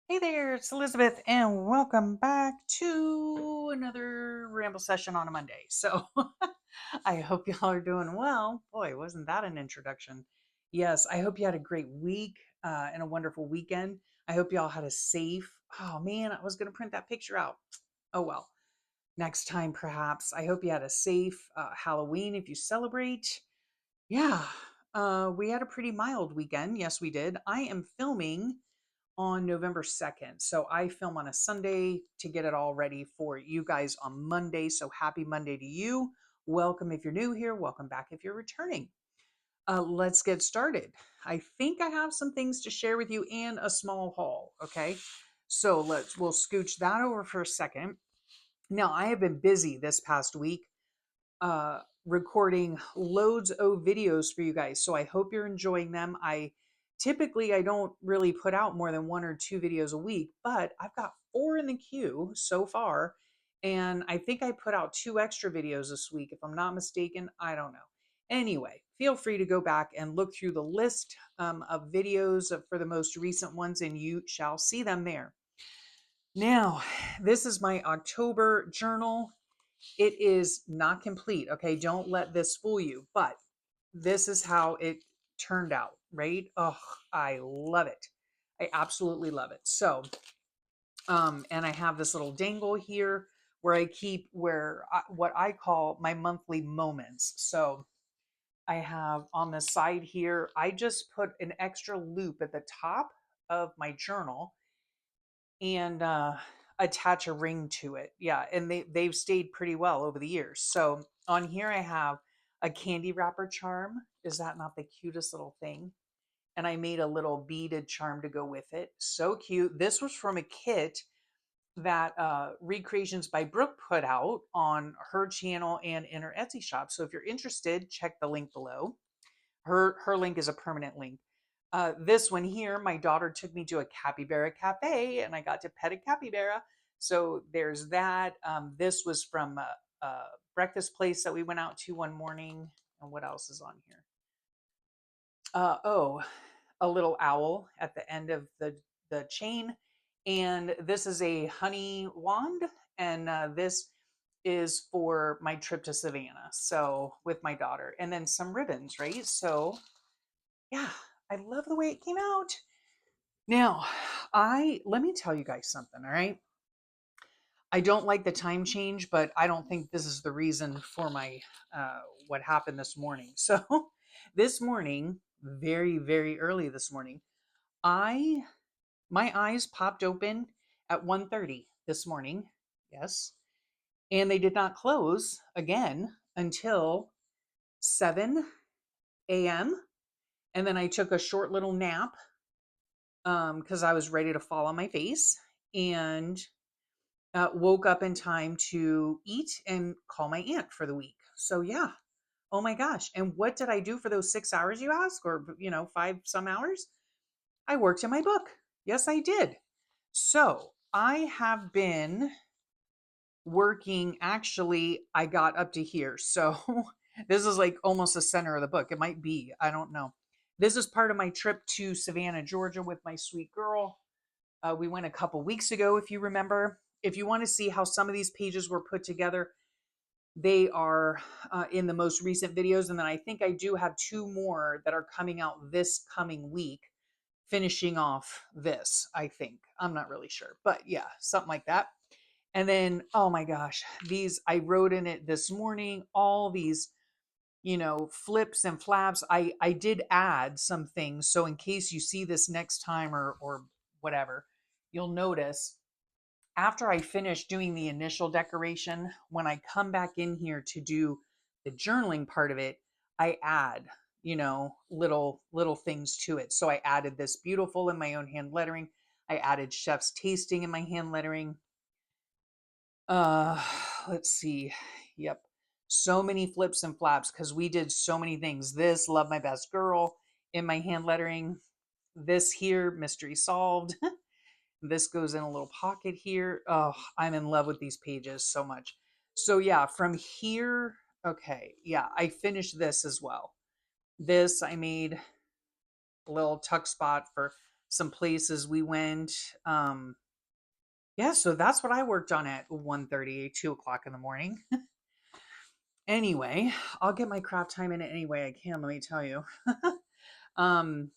Hey there, it's Elizabeth, and welcome back to another ramble session on a Monday. So, I hope y'all are doing well. Boy, wasn't that an introduction? Yes, I hope you had a great week and a wonderful weekend. I hope y'all had a safe. Oh man, I was going to print that picture out. Oh well, next time perhaps. I hope you had a safe Halloween if you celebrate. Yeah, we had a pretty mild weekend. Yes, we did. I am filming on November 2nd. So I film on a Sunday to get it all ready for you guys on Monday. So happy Monday to you. Welcome if you're new here. Welcome back if you're returning. Let's get started. I think I have some things to share with you and a small haul. Okay. So we'll scooch that over for a second. Now, I have been busy this past week recording loads of videos for you guys. So I hope you're enjoying them. I don't really put out more than one or two videos a week, but I've got four in the queue so far. And I think I put out two extra videos this week, if I'm not mistaken. I don't know. Anyway, feel free to go back and look through the list of videos for the most recent ones, and you shall see them there. Now, this is my October journal. It is not complete. Okay. Don't let this fool you, but this is how it turned out, right? Oh, I love it. I absolutely love it. So, and I have this little dangle here where I keep what I call my monthly moments. So I have on the side here, I just put an extra loop at the top of my journal and attach a ring to it. Yeah, and they've stayed pretty well over the years. So on here I have a candy wrapper charm. Is that not the cutest little thing? And I made a little beaded charm to go with it. So cute. This was from a kit that Recreations by Brooke put out on her channel and in her Etsy shop. So if you're interested, check the link below. Her link is a permanent link. This one here, my daughter took me to a capybara cafe and I got to pet a capybara. So there's that. This was from a breakfast place that we went out to one morning. And what else is on here? Oh, a little owl at the end of the chain. And this is a honey wand. And this is for my trip to Savannah. So with my daughter. And then some ribbons, right? So yeah, I love the way it came out. Now, I let me tell you guys something, all right? I don't like the time change, but I don't think this is the reason for my what happened this morning. So, this morning, very very early this morning, I my eyes popped open at 1:30 this morning. Yes. And they did not close again until 7 a.m. And then I took a short little nap because I was ready to fall on my face and woke up in time to eat and call my aunt for the week. So, yeah. Oh my gosh. And what did I do for those 6 hours, you ask? Or, five some hours? I worked in my book. Yes, I did. So, I have been working. Actually, I got up to here. So, this is like almost the center of the book. It might be. I don't know. This is part of my trip to Savannah, Georgia with my sweet girl. We went a couple weeks ago, if you remember. If you want to see how some of these pages were put together, they are in the most recent videos. And then I think I do have two more that are coming out this coming week, finishing off this, I think. I'm not really sure, but yeah, something like that. And then, oh my gosh, I wrote in it this morning, all these, flips and flaps. I did add some things. So in case you see this next time or whatever, you'll notice after I finish doing the initial decoration, when I come back in here to do the journaling part of it, I add, little things to it. So I added this beautiful in my own hand lettering. I added chef's tasting in my hand lettering. Uh, let's see. Yep. So many flips and flaps because we did so many things. This, love my best girl in my hand lettering. This here, mystery solved. This goes in a little pocket here. Oh, I'm in love with these pages so much. So yeah, from here, okay, yeah, I finished this as well. This I made a little tuck spot for some places we went. Yeah, so that's what I worked on at 1:30, 2 o'clock in the morning. Anyway, I'll get my craft time in it any way I can, let me tell you. um,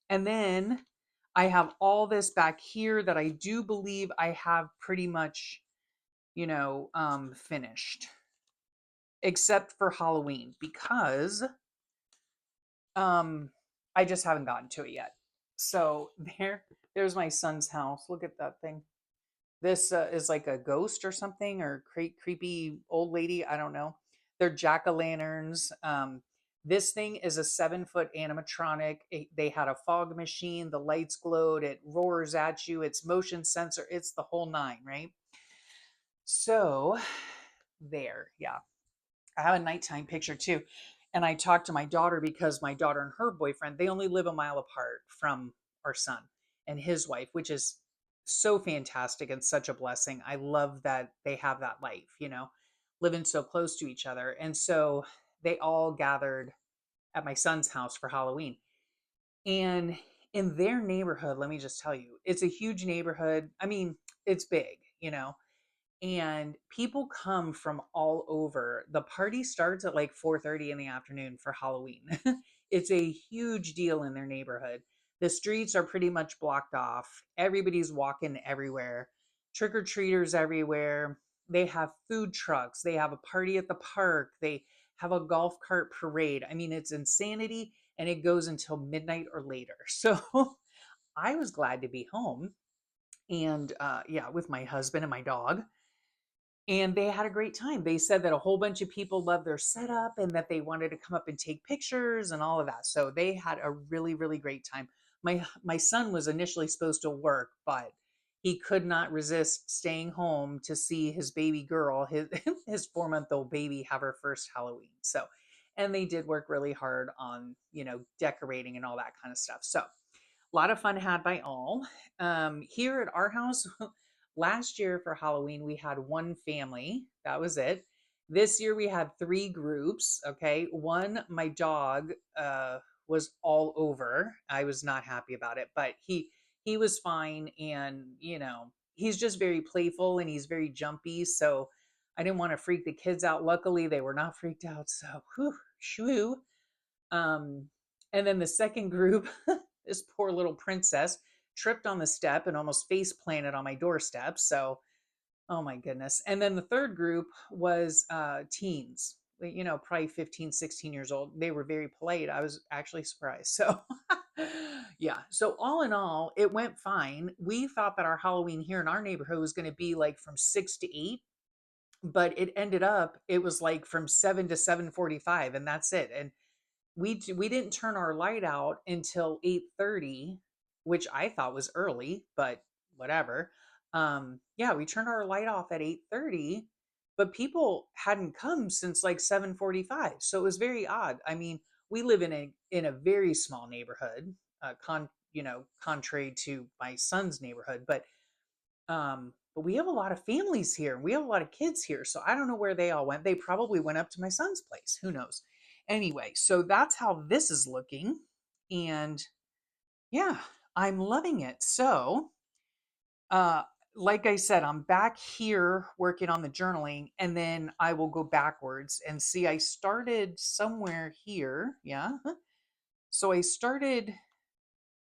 and then I have all this back here that I do believe I have pretty much, finished, except for Halloween, because um, I just haven't gotten to it yet. So there's my son's house. Look at that thing. This is like a ghost or something, or creepy old lady. I don't know. They're jack-o'-lanterns. This thing is a 7-foot animatronic. They had a fog machine. The lights glowed. It roars at you. It's motion sensor. It's the whole nine, right? So there, yeah. I have a nighttime picture too. And I talked to my daughter because my daughter and her boyfriend, they only live a mile apart from our son and his wife, which is so fantastic and such a blessing. I love that they have that life, living so close to each other. And so they all gathered at my son's house for Halloween. And in their neighborhood, let me just tell you, it's a huge neighborhood. I mean, it's big, and people come from all over. The party starts at like 4:30 in the afternoon for Halloween. It's a huge deal in their neighborhood. The streets are pretty much blocked off. Everybody's walking everywhere. Trick-or-treaters everywhere. They have food trucks. They have a party at the park. They have a golf cart parade. I mean, it's insanity, and it goes until midnight or later. So I was glad to be home, and yeah, with my husband and my dog, and they had a great time. They said that a whole bunch of people loved their setup and that they wanted to come up and take pictures and all of that. So they had a really, really great time. My son was initially supposed to work, but he could not resist staying home to see his baby girl, his his 4-month-old baby, have her first Halloween. So, and they did work really hard on, decorating and all that kind of stuff. So a lot of fun had by all. Here at our house, last year for Halloween, we had one family. That was it. This year we had three groups. Okay. One, my dog was all over. I was not happy about it, but he was fine. And, he's just very playful and he's very jumpy. So I didn't want to freak the kids out. Luckily, they were not freaked out. So, whew, shoo. Um, and then the second group, this poor little princess tripped on the step and almost face planted on my doorstep. So, oh my goodness. And then the third group was teens, probably 15, 16 years old. They were very polite. I was actually surprised. So, yeah. So, all in all, it went fine. We thought that our Halloween here in our neighborhood was going to be like from 6 to 8, but it ended up, it was like from 7 to 7:45, and that's it. And we didn't turn our light out until 8:30, which I thought was early, but whatever. Yeah, we turned our light off at 8:30, but people hadn't come since like 7:45. So it was very odd. I mean, we live in a very small neighborhood, contrary to my son's neighborhood, but we have a lot of families here. We have a lot of kids here. So I don't know where they all went. They probably went up to my son's place. Who knows? Anyway, so that's how this is looking. And yeah, I'm loving it. So, uh, like I said, I'm back here working on the journaling, and then I will go backwards and see. I started somewhere here. Yeah. So I started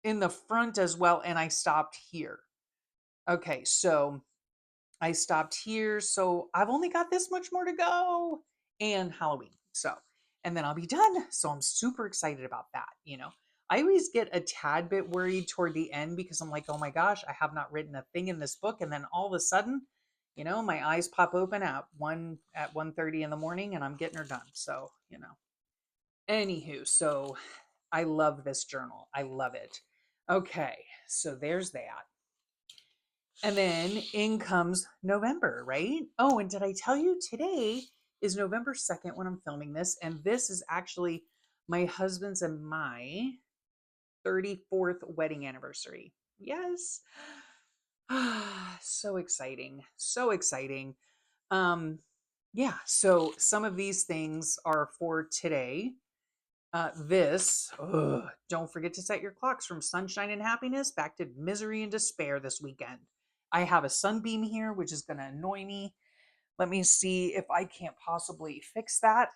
in the front as well, and I stopped here. Okay. So I stopped here. So I've only got this much more to go, and Halloween. So, and then I'll be done. So I'm super excited about that. I always get a tad bit worried toward the end because I'm like, oh my gosh, I have not written a thing in this book. And then all of a sudden, my eyes pop open at 1:30 in the morning and I'm getting her done. So, anywho, so I love this journal. I love it. Okay. So there's that. And then in comes November, right? Oh, and did I tell you today is November 2nd when I'm filming this? And this is actually my husband's and my 34th wedding anniversary. Yes. So exciting. So exciting. Um, yeah, so some of these things are for today. Don't forget to set your clocks from sunshine and happiness back to misery and despair this weekend. I have a sunbeam here, which is going to annoy me. Let me see if I can't possibly fix that.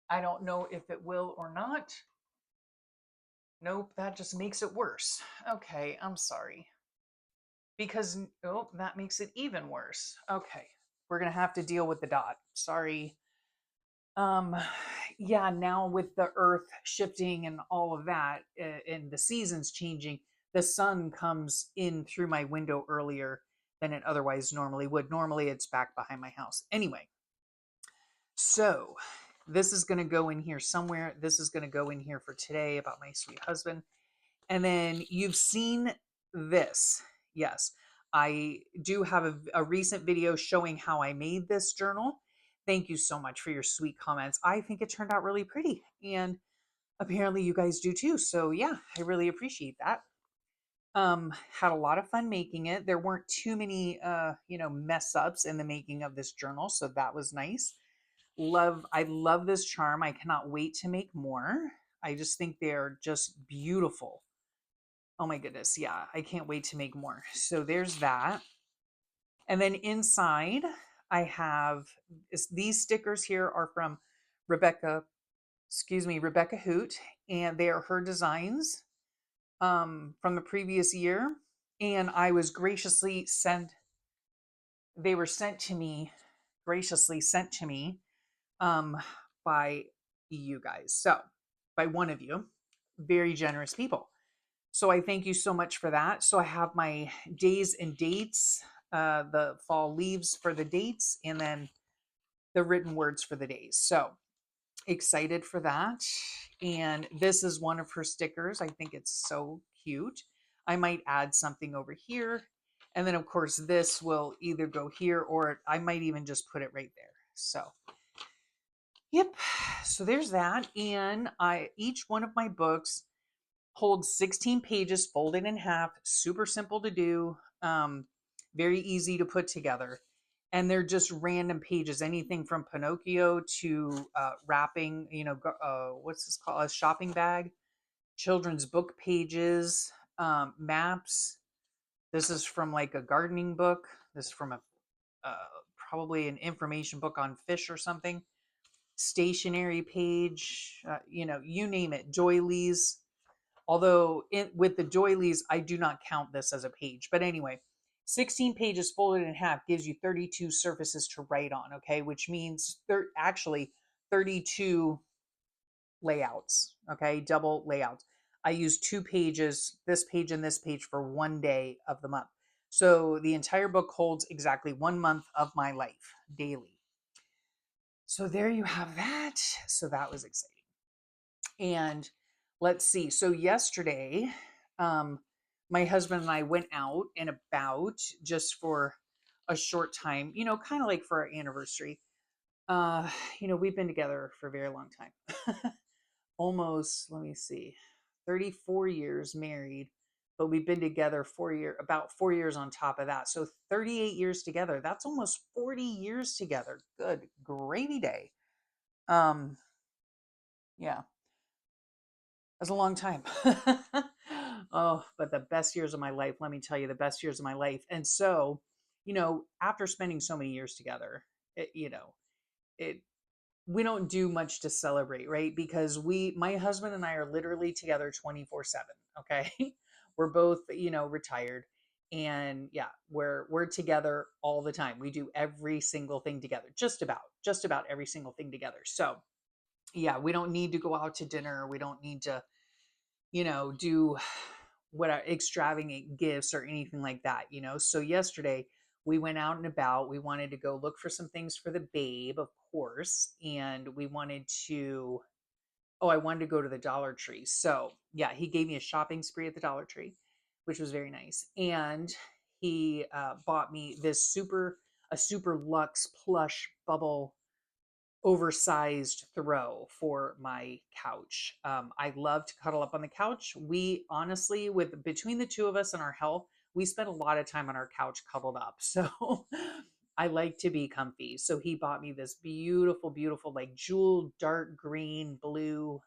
I don't know if it will or not. Nope, that just makes it worse. Okay, I'm sorry. Because, oh, that makes it even worse. Okay, we're going to have to deal with the dot. Sorry. Um, yeah, now with the earth shifting and all of that, and the seasons changing, the sun comes in through my window earlier than it otherwise normally would. Normally, it's back behind my house. Anyway, so this is going to go in here somewhere. This is going to go in here for today about my sweet husband. And then you've seen this. Yes, I do have a recent video showing how I made this journal. Thank you so much for your sweet comments. I think it turned out really pretty. And apparently you guys do too. So yeah, I really appreciate that. Had a lot of fun making it. There weren't too many mess ups in the making of this journal, so that was nice. I love this charm. I cannot wait to make more. I just think they're just beautiful. Oh my goodness. Yeah, I can't wait to make more. So there's that. And then inside, I have these stickers here are from Rebecca, Rebecca Hoot, and they are her designs from the previous year. And I was they were sent to me, graciously sent to me um, by you guys. So, by one of you, very generous people. So I thank you so much for that. So I have my days and dates, the fall leaves for the dates, and then the written words for the days. So excited for that. And this is one of her stickers. I think it's so cute. I might add something over here. And then, of course, this will either go here or I might even just put it right there. So, yep. So there's that. And each one of my books holds 16 pages folded in half, super simple to do, very easy to put together. And they're just random pages, anything from Pinocchio to wrapping, what's this called? A shopping bag, children's book pages, maps. This is from like a gardening book. This is from uh, probably an information book on fish or something. Stationery page, you name it, doilies. Although with the doilies, I do not count this as a page. But anyway, 16 pages folded in half gives you 32 surfaces to write on, okay? Which means actually 32 layouts, okay? Double layouts. I use 2 pages, this page and this page for one day of the month. So the entire book holds exactly 1 month of my life daily. So there you have that. So that was exciting. And let's see. So yesterday, um, my husband and I went out and about just for a short time, kind of like for our anniversary. Uh, we've been together for a very long time. Almost, let me see, 34 years married, but we've been together about 4 years on top of that. So 38 years together. That's almost 40 years together. Good gravy day. Um, yeah. That's a long time. Oh, but the best years of my life, let me tell you, the best years of my life. And so, after spending so many years together, it, you know, it we don't do much to celebrate, right? Because my husband and I are literally together 24/7, okay? We're both, retired. And yeah, we're together all the time. We do every single thing together. Just about every single thing together. So, yeah, we don't need to go out to dinner. We don't need to do what are extravagant gifts or anything like that. So yesterday we went out and about. We wanted to go look for some things for the babe, of course, and I wanted to go to the Dollar Tree. So yeah, he gave me a shopping spree at the Dollar Tree, which was very nice. And he bought me a super luxe plush bubble oversized throw for my couch. I love to cuddle up on the couch. We honestly, with between the two of us and our health, we spend a lot of time on our couch cuddled up. So I like to be comfy. So he bought me this beautiful, beautiful, like jewel dark green blue.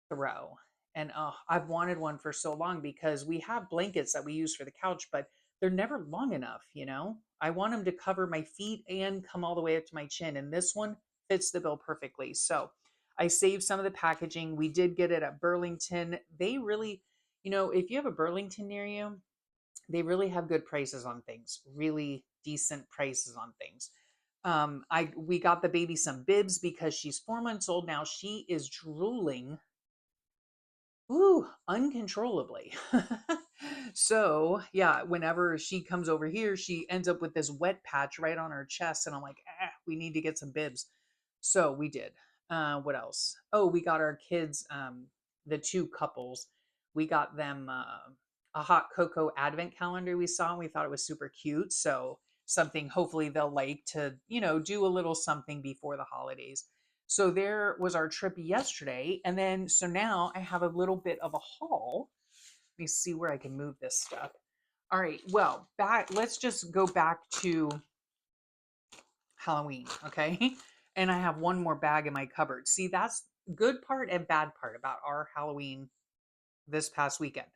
throw. And I've wanted one for so long because we have blankets that we use for the couch, but they're never long enough, you know? I want them to cover my feet and come all the way up to my chin. And this one fits the bill perfectly. So I saved some of the packaging. We did get it at Burlington. They really, you know, if you have a Burlington near you, they really have good prices on things, really decent prices on things. We got the baby some bibs because she's 4 months old now. She is drooling, ooh, uncontrollably. So yeah, whenever she comes over here, she ends up with this wet patch right on her chest, and I'm like, we need to get some bibs. So we did. What else? Oh, we got our kids, the two couples, we got them a hot cocoa advent calendar we saw, and we thought it was super cute. So something hopefully they'll like to, you know, do a little something before the holidays. So there was our trip yesterday. And then, so now I have a little bit of a haul. Let me see where I can move this stuff. All right. Well, let's just go back to Halloween. Okay. And I have one more bag in my cupboard. See, that's good part and bad part about our Halloween this past weekend.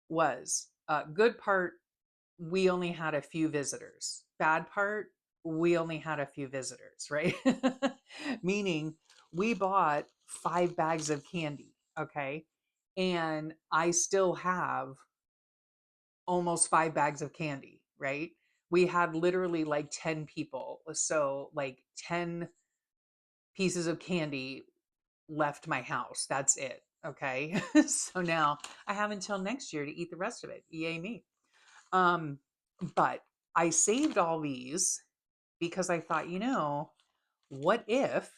Was good part, we only had a few visitors. Bad part, we only had a few visitors, right? Meaning we bought 5 bags of candy, okay? And I still have almost 5 bags of candy, right? We had literally like 10 people. So, like 10 pieces of candy left my house. That's it, okay? So now I have until next year to eat the rest of it. Yay me. Um, but I saved all these because I thought, you know, what if,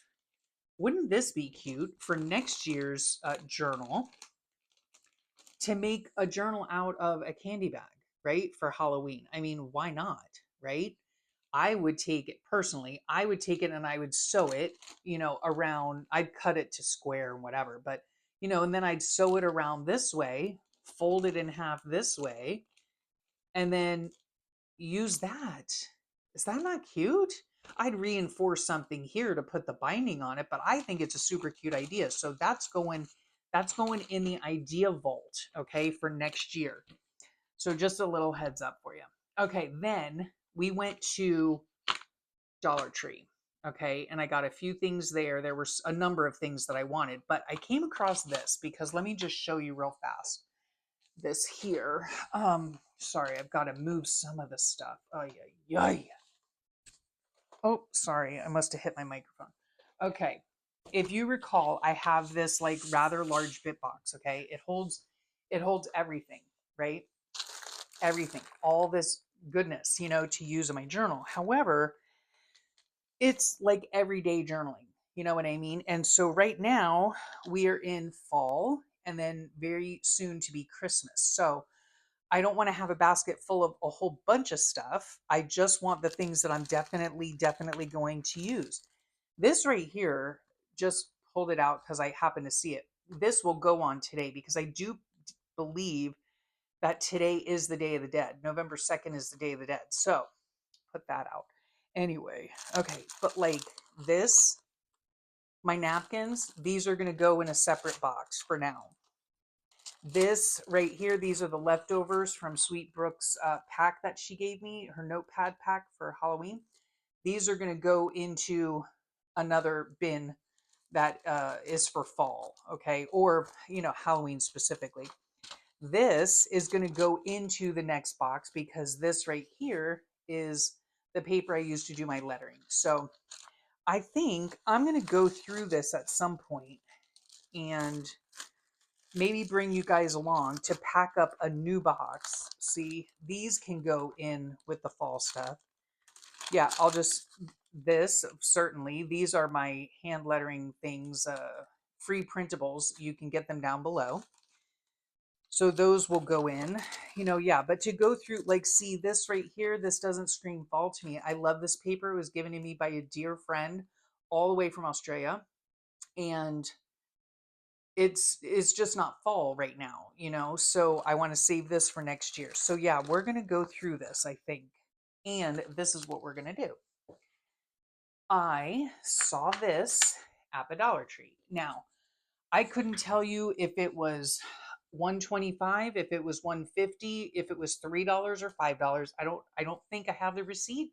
wouldn't this be cute for next year's journal to make a journal out of a candy bag, right? For Halloween. I mean, why not, right? I would take it personally, I would take it and I would sew it, you know, around, I'd cut it to square and whatever, but, you know, and then I'd sew it around this way, fold it in half this way, and then use that. Is that not cute? I'd reinforce something here to put the binding on it, but I think it's a super cute idea. So that's going in the idea vault, okay, for next year. So just a little heads up for you. Okay, then we went to Dollar Tree. Okay, and I got a few things there. There were a number of things that I wanted, but I came across this because let me just show you real fast. This here. Sorry, I've got to move some of the stuff. Oh yeah, yeah. Oh, sorry, I must have hit my microphone. Okay, if you recall, I have this like rather large bit box. Okay, it holds everything, right? Everything, all this goodness, you know, to use in my journal. However, it's like everyday journaling. You know what I mean? And so right now we are in fall and then very soon to be Christmas. So I don't want to have a basket full of a whole bunch of stuff. I just want the things that I'm definitely going to use. This right here, just pulled it out because I happen to see it. This will go on today because I do believe that today is the Day of the Dead. November 2nd is the Day of the Dead. So put that out. Anyway, okay, but like this, my napkins, these are going to go in a separate box for now. This right here, these are the leftovers from Sweet Brooke's pack that she gave me, her notepad pack for Halloween. These are going to go into another bin that is for fall, okay? Or, you know, Halloween specifically. This is going to go into the next box because this right here is the paper I use to do my lettering. So I think I'm going to go through this at some point and maybe bring you guys along to pack up a new box. See, these can go in with the fall stuff. Yeah, this certainly, these are my hand lettering things, free printables. You can get them down below. So those will go in, you know, yeah, but to go through, like, see this right here, this doesn't scream fall to me. I love this paper. It was given to me by a dear friend all the way from Australia. And it's just not fall right now, you know, so I want to save this for next year. So yeah, we're going to go through this, I think, and this is what we're going to do. I saw this at the Dollar Tree. Now I couldn't tell you if it was 125, if it was 150, if it was $3 or $5. I don't think I have the receipt.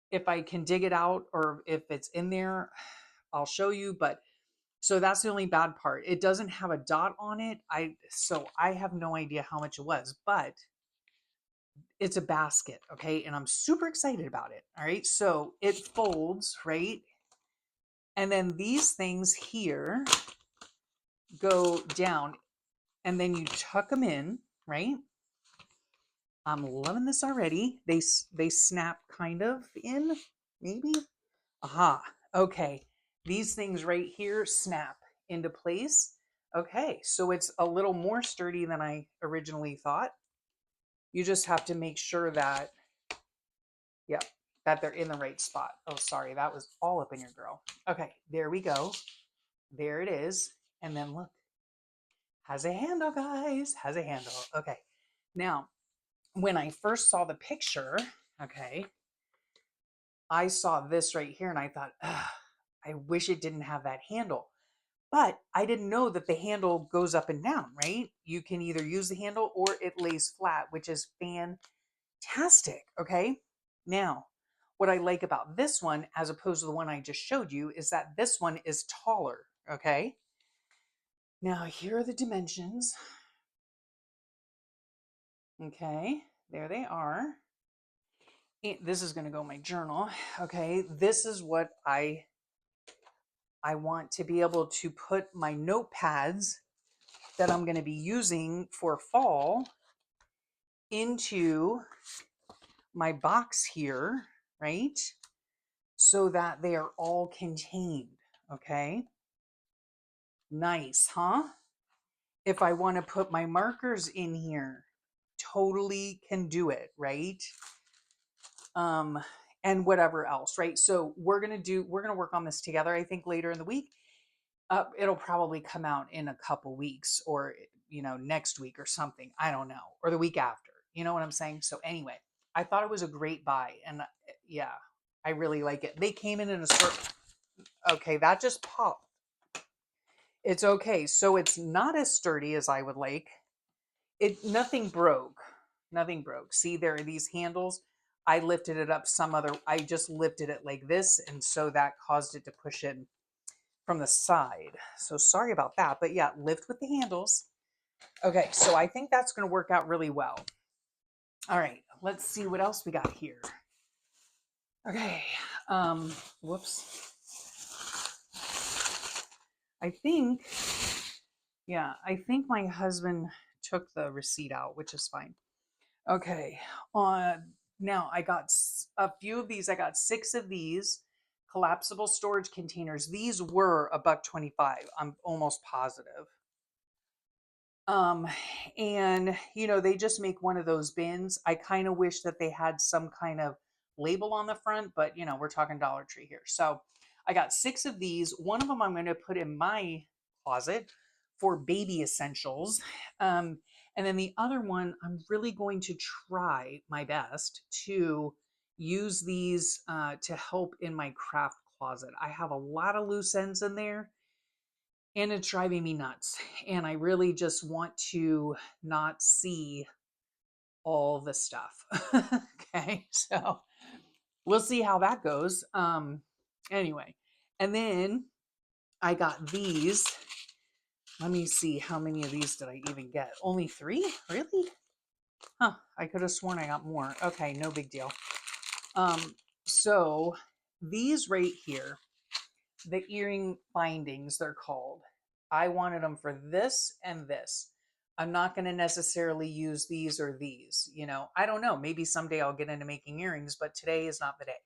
If I can dig it out or if it's in there, I'll show you, but so that's the only bad part. It doesn't have a dot on it. I have no idea how much it was, but it's a basket, okay? And I'm super excited about it. All right? So it folds, right? And then these things here go down and then you tuck them in, right? I'm loving this already. They snap kind of in, maybe. Aha. Okay. These things right here snap into place. Okay, so it's a little more sturdy than I originally thought. You just have to make sure that, yep, that they're in the right spot. Oh, sorry, that was all up in your girl. Okay, there we go. There it is. And then look, has a handle, guys. Has a handle. Okay. Now, when I first saw the picture, okay, I saw this right here and I thought, I wish it didn't have that handle. But I didn't know that the handle goes up and down, right? You can either use the handle or it lays flat, which is fantastic. Okay. Now, what I like about this one, as opposed to the one I just showed you, is that this one is taller. Okay. Now, here are the dimensions. Okay. There they are. This is going to go in my journal. Okay. This is what I want to be able to put my notepads that I'm going to be using for fall into my box here, right? So that they are all contained, okay? Nice, huh? If I want to put my markers in here, totally can do it, right? And whatever else, right? So we're going to work on this together, I think, later in the week. It'll probably come out in a couple weeks or, next week or something. I don't know. Or the week after. You know what I'm saying? So anyway, I thought it was a great buy. And yeah, I really like it. They came in a certain, okay, that just popped. It's okay. So it's not as sturdy as I would like. Nothing broke. Nothing broke. See, there are these handles. I lifted it up I just lifted it like this. And so that caused it to push in from the side. So sorry about that, but yeah, lift with the handles. Okay, so I think that's going to work out really well. All right, let's see what else we got here. Okay, whoops. I think my husband took the receipt out, which is fine. Okay, now I got a few of these. I got 6 of these collapsible storage containers. These were $1.25. I'm almost positive. And they just make one of those bins. I kind of wish that they had some kind of label on the front, but we're talking Dollar Tree here. So I got 6 of these. One of them I'm going to put in my closet for baby essentials. And then the other one, I'm really going to try my best to use these to help in my craft closet. I have a lot of loose ends in there and it's driving me nuts. And I really just want to not see all the stuff. Okay, so we'll see how that goes. Anyway, and then I got these. Let me see, how many of these did I even get? Only 3? Really? Huh, I could have sworn I got more. Okay, no big deal. So these right here, the earring bindings, they're called. I wanted them for this and this. I'm not going to necessarily use these or these. I don't know. Maybe someday I'll get into making earrings, but today is not the day.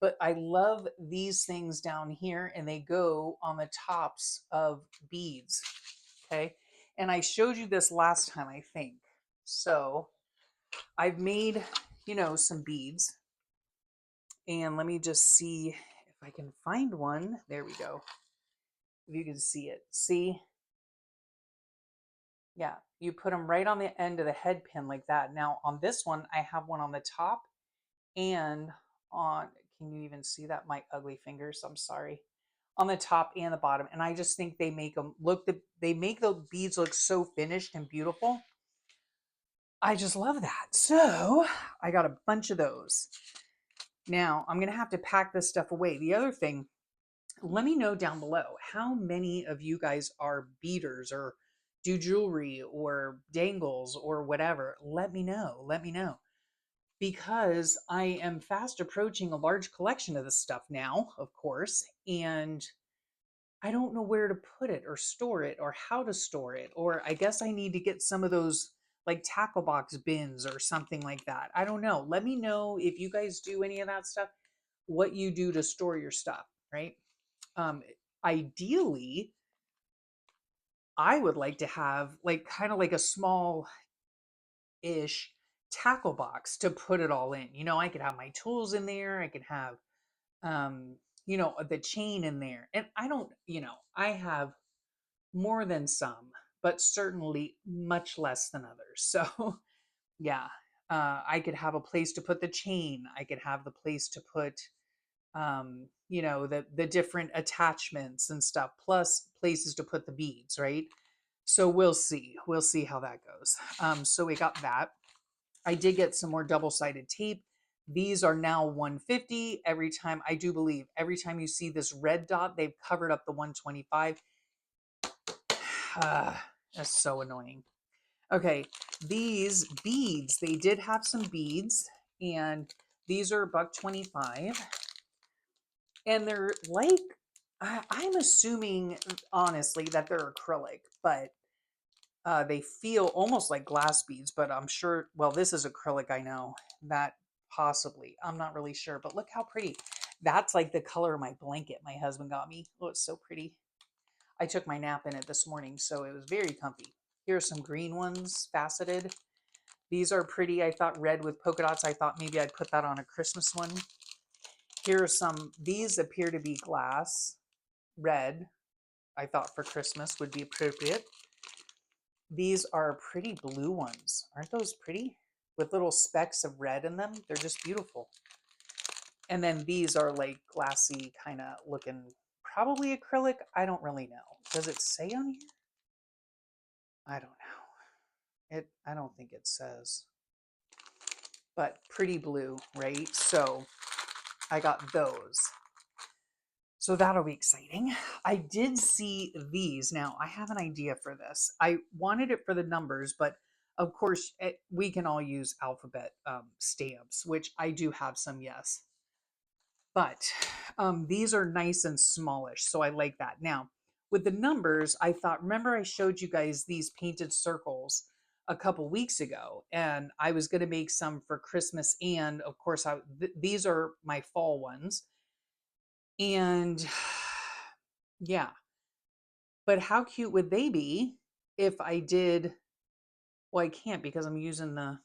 But I love these things down here, and they go on the tops of beads. Okay. And I showed you this last time, I think. So I've made, some beads. And let me just see if I can find one. There we go. If you can see it. See? Yeah, you put them right on the end of the head pin like that. Now on this one, I have one on the top and on, can you even see that? My ugly fingers, I'm sorry. on the top and the bottom. And I just think they make them look, they make the beads look so finished and beautiful. I just love that. So I got a bunch of those. Now I'm going to have to pack this stuff away. The other thing, let me know down below how many of you guys are beaders or do jewelry or dangles or whatever. Let me know. Let me know. Because I am fast approaching a large collection of this stuff now, of course, and I don't know where to put it or store it or how to store it. Or I guess I need to get some of those like tackle box bins or something like that. I don't know. Let me know if you guys do any of that stuff, what you do to store your stuff, right? Um, Ideally, I would like to have like kind of like a small ish tackle box to put it all in. You know, I could have my tools in there. I could have, um, the chain in there. And I don't, I have more than some, but certainly much less than others. So, yeah, I could have a place to put the chain. I could have the place to put, the different attachments and stuff, plus places to put the beads, right? So we'll see. We'll see how that goes. So we got that. I did get some more double-sided tape. These are now 150. Every time, I do believe, every time you see this red dot, they've covered up the 125. That's so annoying. Okay, these beads, they did have some beads, and these are $1.25. And they're like, I'm assuming, honestly, that they're acrylic, but they feel almost like glass beads, but I'm sure, well, this is acrylic, I know. That possibly, I'm not really sure, but look how pretty. That's like the color of my blanket my husband got me. Oh, it's so pretty. I took my nap in it this morning, so it was very comfy. Here are some green ones, faceted. These are pretty. I thought red with polka dots. I thought maybe I'd put that on a Christmas one. Here are some, these appear to be glass, red. I thought for Christmas would be appropriate. These are pretty blue ones. Aren't those pretty? With little specks of red in them. They're just beautiful. And then these are like glassy kind of looking, probably acrylic. I don't really know. Does it say on here? I don't know. I don't think it says. But pretty blue, right? So I got those. So that'll be exciting. I did see these. Now, I have an idea for this. I wanted it for the numbers, but of course, we can all use alphabet stamps, which I do have some, yes. But these are nice and smallish, so I like that. Now, with the numbers, I thought, remember I showed you guys these painted circles a couple weeks ago, and I was going to make some for Christmas, and of course, these are my fall ones. And yeah, but how cute would they be if I did, well, I can't because I'm using the,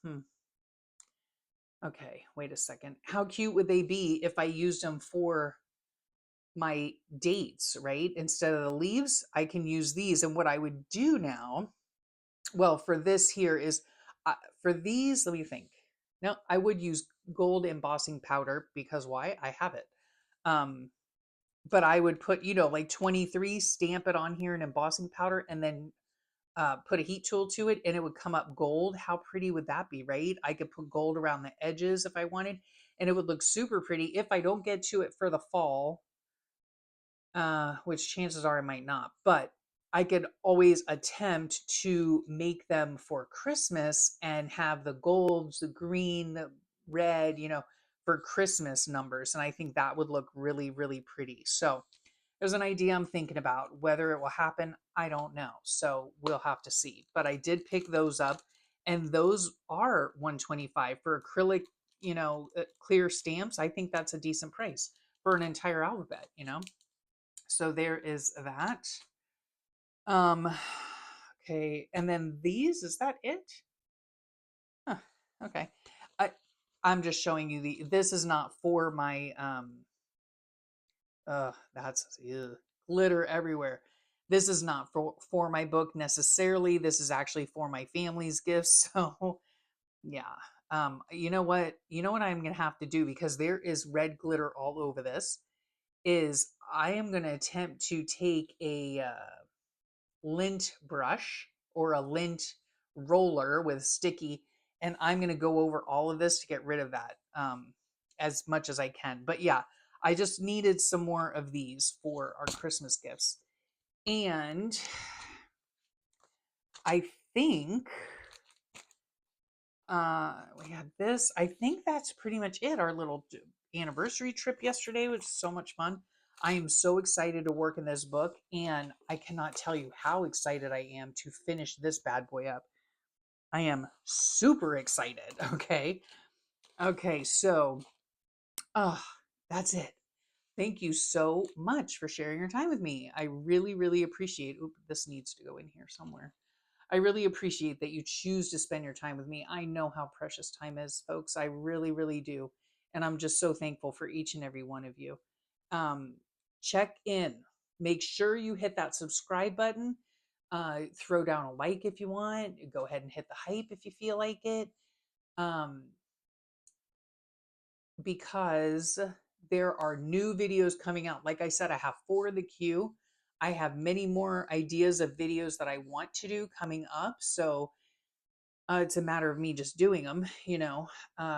okay, wait a second. How cute would they be if I used them for my dates, right? Instead of the leaves, I can use these. And what I would do now, well, for this here is, for these, let me think. No, I would use gold embossing powder because why? I have it. But I would put, like 23, stamp it on here in embossing powder, and then put a heat tool to it, and it would come up gold. How pretty would that be, right? I could put gold around the edges if I wanted, and it would look super pretty. If I don't get to it for the fall, which chances are I might not, but I could always attempt to make them for Christmas and have the golds, the green, the red, for Christmas numbers. And I think that would look really, really pretty. So there's an idea I'm thinking about. Whether it will happen, I don't know. So we'll have to see. But I did pick those up, and those are 125 for acrylic, clear stamps. I think that's a decent price for an entire alphabet. So there is that. Um, okay, and then these, is that it? Huh, okay. I'm just showing you this is not for my, that's glitter everywhere. This is not for my book necessarily. This is actually for my family's gifts. So yeah. You know what? You know what I'm gonna have to do, because there is red glitter all over this. is I am going to attempt to take a lint brush or a lint roller with sticky, and I'm going to go over all of this to get rid of that as much as I can. But yeah, I just needed some more of these for our Christmas gifts. And I think we had this. I think that's pretty much it. Our little anniversary trip yesterday was so much fun. I am so excited to work in this book, and I cannot tell you how excited I am to finish this bad boy up. I am super excited. Okay. Okay. So, uh, that's it. Thank you so much for sharing your time with me. I really, really appreciate. Oop, this needs to go in here somewhere. I really appreciate that you choose to spend your time with me. I know how precious time is, folks. I really, really do. And I'm just so thankful for each and every one of you. Um, check in. Make sure you hit that subscribe button. Throw down a like if you want. Go ahead and hit the hype if you feel like it. Um, because there are new videos coming out. Like I said, I have 4 in the queue. I have many more ideas of videos that I want to do coming up. So it's a matter of me just doing them, you know.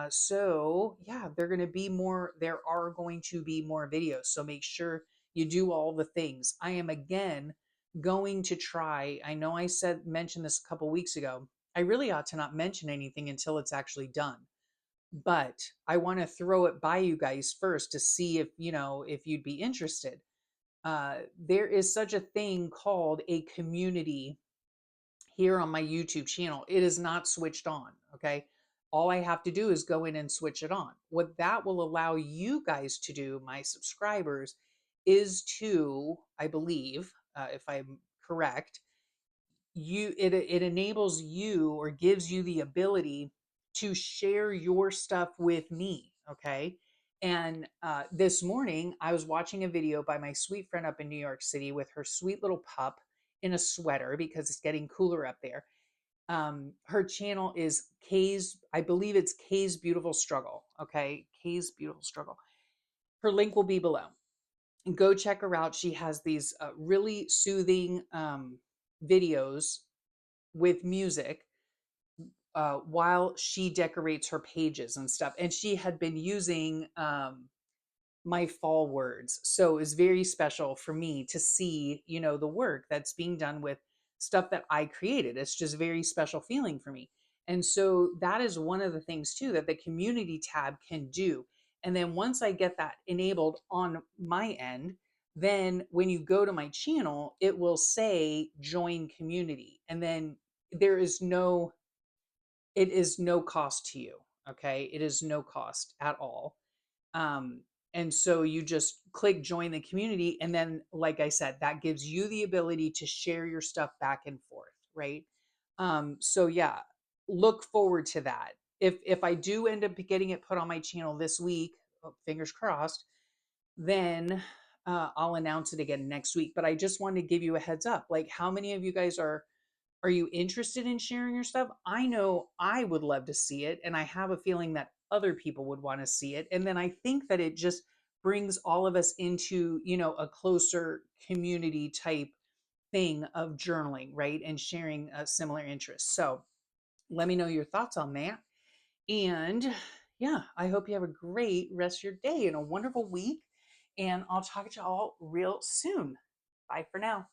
So yeah, they're going to be more. There are going to be more videos. So make sure you do all the things. I am again going to try. I know I mentioned this a couple weeks ago. I really ought to not mention anything until it's actually done, but I want to throw it by you guys first to see if if you'd be interested. There is such a thing called a community here on my YouTube channel. It is not switched on. Okay. All I have to do is go in and switch it on. What that will allow you guys to do, my subscribers, is to, I believe, if I'm correct, it enables you or gives you the ability to share your stuff with me. Okay. And this morning I was watching a video by my sweet friend up in New York City with her sweet little pup in a sweater because it's getting cooler up there. Her channel is Kay's, I believe it's Kay's Beautiful Struggle. Okay. Kay's Beautiful Struggle. Her link will be below. Go check her out. She has these really soothing videos with music while she decorates her pages and stuff. And she had been using my fall words. So it was very special for me to see, the work that's being done with stuff that I created. It's just very special feeling for me. And so that is one of the things too that the community tab can do. And then once I get that enabled on my end, then when you go to my channel, it will say join community. And then there is no it is no cost to you. Okay. It is no cost at all. Um, and so you just click join the community. And then, like I said, that gives you the ability to share your stuff back and forth. Right. So yeah, look forward to that. If I do end up getting it put on my channel this week, fingers crossed, then I'll announce it again next week. But I just wanted to give you a heads up. Like, how many of you guys are you interested in sharing your stuff? I know I would love to see it, and I have a feeling that other people would want to see it. And then I think that it just brings all of us into, a closer community type thing of journaling, right? And sharing similar interests. So let me know your thoughts on that. And yeah, I hope you have a great rest of your day and a wonderful week. And I'll talk to you all real soon. Bye for now.